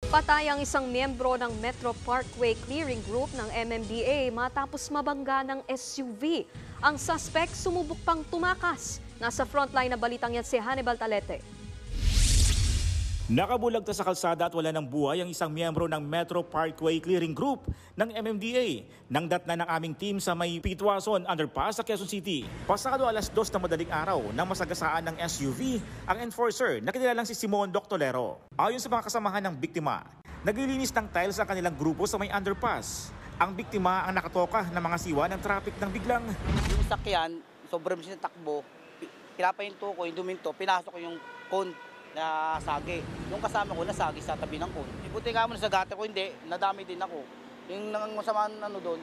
Patay ang isang miyembro ng Metro Parkway Clearing Group ng MMDA matapos mabangga ng SUV. Ang suspect sumubok pang tumakas. Nasa frontline na balitang yan si Hannibal Talete. Nakabulagta sa kalsada at wala ng buhay ang isang miyembro ng Metro Parkway Clearing Group ng MMDA nang datna ng aming team sa may Pitwason Underpass sa Quezon City. Pasado alas 2 ng madaling araw nang masagasaan ng SUV ang enforcer na kinilalang si Simon Doctolero. Ayon sa mga kasamahan ng biktima, naglilinis ng tiles ang kanilang grupo sa may underpass. Ang biktima ang nakatoka ng mga siwa ng traffic nang biglang yung sakyan, sobrang bilis na takbo, pinapahinto ko, yung duminto, pinasok ko yung cone na sagi. Yung kasama ko nasagi sa tabi ng cone. Ibuti nga mo na sa gata ko, hindi, nadami din ako. Yung nangangasamaan doon,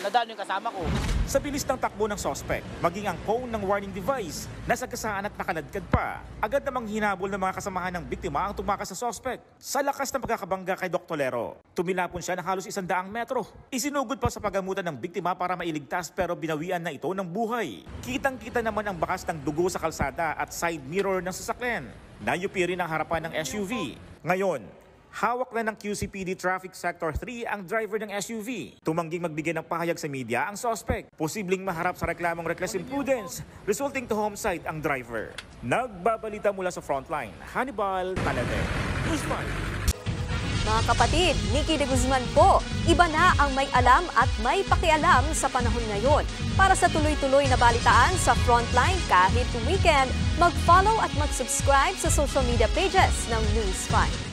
nadali yung kasama ko. Sa bilis ng takbo ng suspect, maging ang cone ng warning device, nasagasaan at nakaladkad pa. Agad namang hinabol ng mga kasamahan ng biktima ang tumakas sa suspect. Sa lakas ng pagkakabangga kay Doctolero, tumilapon siya ng halos 100 metro. Isinugod pa sa pagamutan ng biktima para mailigtas pero binawian na ito ng buhay. Kitang-kita naman ang bakas ng dugo sa kalsada at side mirror ng sasakyan. Nayupi rin ang harapan ng SUV. Ngayon, hawak na ng QCPD Traffic Sector 3 ang driver ng SUV. Tumangging magbigay ng pahayag sa media ang suspect. Posibleng maharap sa reklamong reckless imprudence, resulting to homicide ang driver. Nagbabalita mula sa frontline, Hannibal Talete, News 5. Mga kapatid, Nikki de Guzman po. Iba na ang may alam at may pakialam sa panahon ngayon. Para sa tuloy-tuloy na balitaan sa Frontline kahit weekend, mag-follow at mag-subscribe sa social media pages ng News 5.